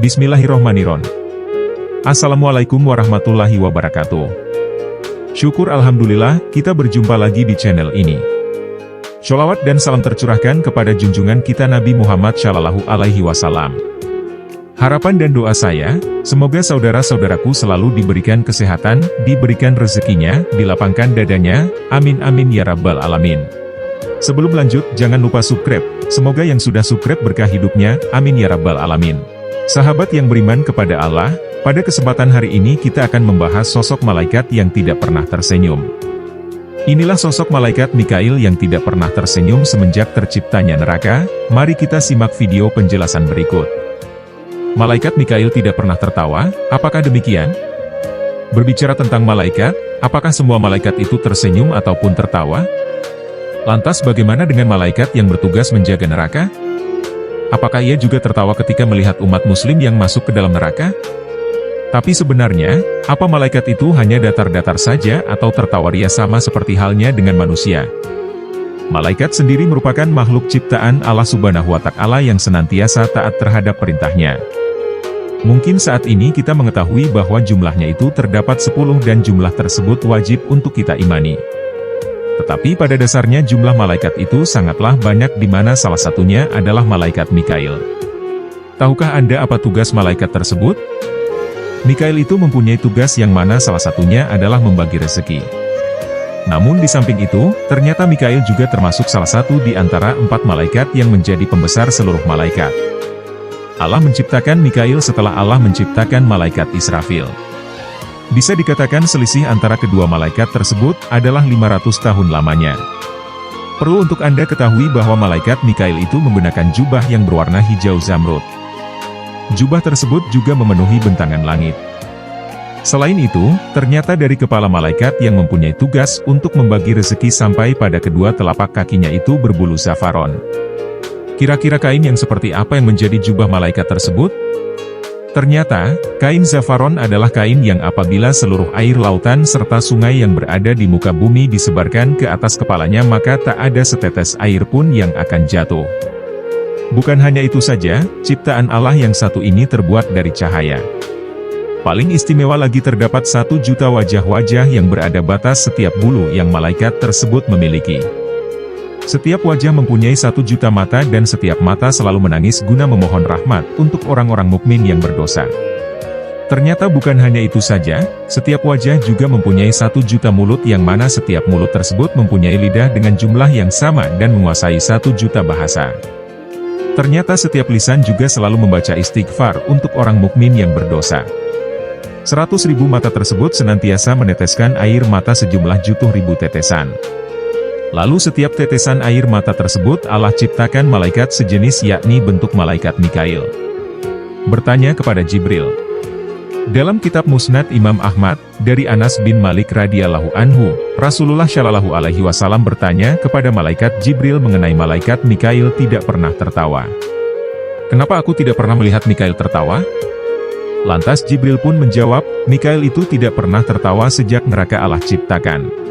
Bismillahirrohmanirrohim. Assalamualaikum warahmatullahi wabarakatuh. Syukur alhamdulillah, kita berjumpa lagi di channel ini. Sholawat dan salam tercurahkan kepada junjungan kita Nabi Muhammad Shallallahu Alaihi Wasallam. Harapan dan doa saya, semoga saudara-saudaraku selalu diberikan kesehatan, diberikan rezekinya, dilapangkan dadanya, amin amin ya rabbal alamin. Sebelum lanjut, jangan lupa subscribe, semoga yang sudah subscribe berkah hidupnya, amin ya rabbal alamin. Sahabat yang beriman kepada Allah, pada kesempatan hari ini kita akan membahas sosok malaikat yang tidak pernah tersenyum. Inilah sosok malaikat Mikail yang tidak pernah tersenyum semenjak terciptanya neraka. Mari kita simak video penjelasan berikut. Malaikat Mikail tidak pernah tertawa, apakah demikian? Berbicara tentang malaikat, apakah semua malaikat itu tersenyum ataupun tertawa? Lantas bagaimana dengan malaikat yang bertugas menjaga neraka? Apakah ia juga tertawa ketika melihat umat muslim yang masuk ke dalam neraka? Tapi sebenarnya, apa malaikat itu hanya datar-datar saja atau tertawa ria sama seperti halnya dengan manusia? Malaikat sendiri merupakan makhluk ciptaan Allah Subhanahu wa Ta'ala yang senantiasa taat terhadap perintahnya. Mungkin saat ini kita mengetahui bahwa jumlahnya itu terdapat 10 dan jumlah tersebut wajib untuk kita imani. Tetapi pada dasarnya jumlah malaikat itu sangatlah banyak di mana salah satunya adalah malaikat Mikail. Tahukah Anda apa tugas malaikat tersebut? Mikail itu mempunyai tugas yang mana salah satunya adalah membagi rezeki. Namun di samping itu, ternyata Mikail juga termasuk salah satu di antara 4 malaikat yang menjadi pembesar seluruh malaikat. Allah menciptakan Mikail setelah Allah menciptakan malaikat Israfil. Bisa dikatakan selisih antara kedua malaikat tersebut adalah 500 tahun lamanya. Perlu untuk Anda ketahui bahwa malaikat Mikail itu menggunakan jubah yang berwarna hijau zamrud. Jubah tersebut juga memenuhi bentangan langit. Selain itu, ternyata dari kepala malaikat yang mempunyai tugas untuk membagi rezeki sampai pada kedua telapak kakinya itu berbulu zafaron. Kira-kira kain yang seperti apa yang menjadi jubah malaikat tersebut? Ternyata, kain zafaron adalah kain yang apabila seluruh air lautan serta sungai yang berada di muka bumi disebarkan ke atas kepalanya maka tak ada setetes air pun yang akan jatuh. Bukan hanya itu saja, ciptaan Allah yang satu ini terbuat dari cahaya. Paling istimewa lagi terdapat 1 juta wajah-wajah yang berada batas setiap bulu yang malaikat tersebut memiliki. Setiap wajah mempunyai 1 juta mata dan setiap mata selalu menangis guna memohon rahmat untuk orang-orang mukmin yang berdosa. Ternyata bukan hanya itu saja, setiap wajah juga mempunyai 1 juta mulut yang mana setiap mulut tersebut mempunyai lidah dengan jumlah yang sama dan menguasai 1 juta bahasa. Ternyata setiap lisan juga selalu membaca istighfar untuk orang mukmin yang berdosa. 100.000 mata tersebut senantiasa meneteskan air mata sejumlah jutuh ribu tetesan. Lalu setiap tetesan air mata tersebut Allah ciptakan malaikat sejenis yakni bentuk malaikat Mikail. Bertanya kepada Jibril. Dalam kitab Musnad Imam Ahmad, dari Anas bin Malik radhiyallahu anhu, Rasulullah Shallallahu Alaihi Wasallam bertanya kepada malaikat Jibril mengenai malaikat Mikail tidak pernah tertawa. Kenapa aku tidak pernah melihat Mikail tertawa? Lantas Jibril pun menjawab, Mikail itu tidak pernah tertawa sejak neraka Allah ciptakan.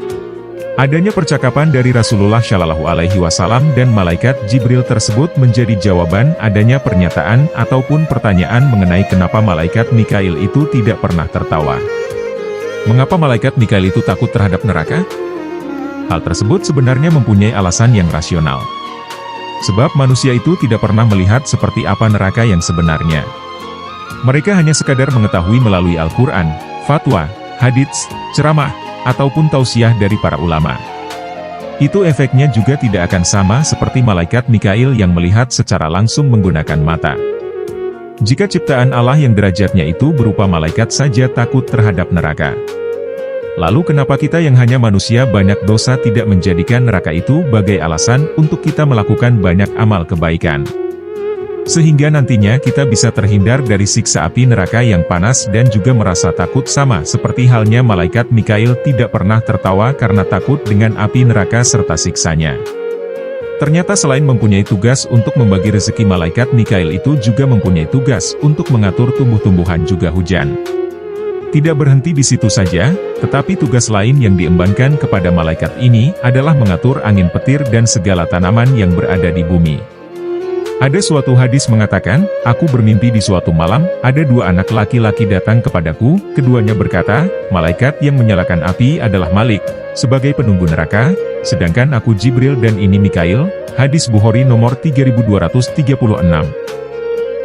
Adanya percakapan dari Rasulullah Shallallahu Alaihi Wasallam dan malaikat Jibril tersebut menjadi jawaban adanya pernyataan ataupun pertanyaan mengenai kenapa malaikat Mikail itu tidak pernah tertawa. Mengapa malaikat Mikail itu takut terhadap neraka? Hal tersebut sebenarnya mempunyai alasan yang rasional. Sebab manusia itu tidak pernah melihat seperti apa neraka yang sebenarnya. Mereka hanya sekadar mengetahui melalui Al-Quran, fatwa, hadits, ceramah, ataupun tausiah dari para ulama. Itu efeknya juga tidak akan sama seperti malaikat Mikail yang melihat secara langsung menggunakan mata. Jika ciptaan Allah yang derajatnya itu berupa malaikat saja takut terhadap neraka, lalu kenapa kita yang hanya manusia banyak dosa tidak menjadikan neraka itu sebagai alasan untuk kita melakukan banyak amal kebaikan? Sehingga nantinya kita bisa terhindar dari siksa api neraka yang panas dan juga merasa takut sama seperti halnya malaikat Mikail tidak pernah tertawa karena takut dengan api neraka serta siksanya. Ternyata selain mempunyai tugas untuk membagi rezeki, malaikat Mikail itu juga mempunyai tugas untuk mengatur tumbuh-tumbuhan juga hujan. Tidak berhenti di situ saja, tetapi tugas lain yang diembankan kepada malaikat ini adalah mengatur angin petir dan segala tanaman yang berada di bumi. Ada suatu hadis mengatakan, aku bermimpi di suatu malam, ada dua anak laki-laki datang kepadaku, keduanya berkata, malaikat yang menyalakan api adalah Malik, sebagai penunggu neraka, sedangkan aku Jibril dan ini Mikail. Hadis Bukhari nomor 3236.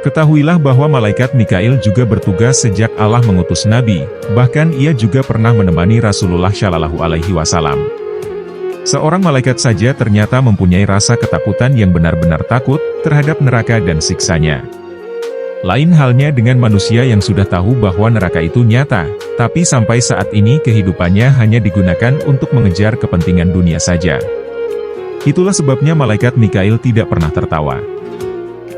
Ketahuilah bahwa malaikat Mikail juga bertugas sejak Allah mengutus Nabi, bahkan ia juga pernah menemani Rasulullah Shallallahu Alaihi Wasallam. Seorang malaikat saja ternyata mempunyai rasa ketakutan yang benar-benar takut terhadap neraka dan siksanya. Lain halnya dengan manusia yang sudah tahu bahwa neraka itu nyata, tapi sampai saat ini kehidupannya hanya digunakan untuk mengejar kepentingan dunia saja. Itulah sebabnya malaikat Mikail tidak pernah tertawa.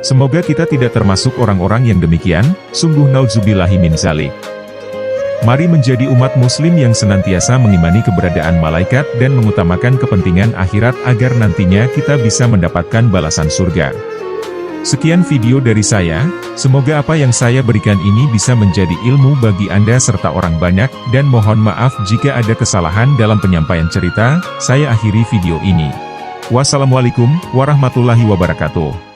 Semoga kita tidak termasuk orang-orang yang demikian, sungguh naudzubillahi min dzalik. Mari menjadi umat muslim yang senantiasa mengimani keberadaan malaikat dan mengutamakan kepentingan akhirat agar nantinya kita bisa mendapatkan balasan surga. Sekian video dari saya, semoga apa yang saya berikan ini bisa menjadi ilmu bagi Anda serta orang banyak, dan mohon maaf jika ada kesalahan dalam penyampaian cerita. Saya akhiri video ini. Wassalamualaikum warahmatullahi wabarakatuh.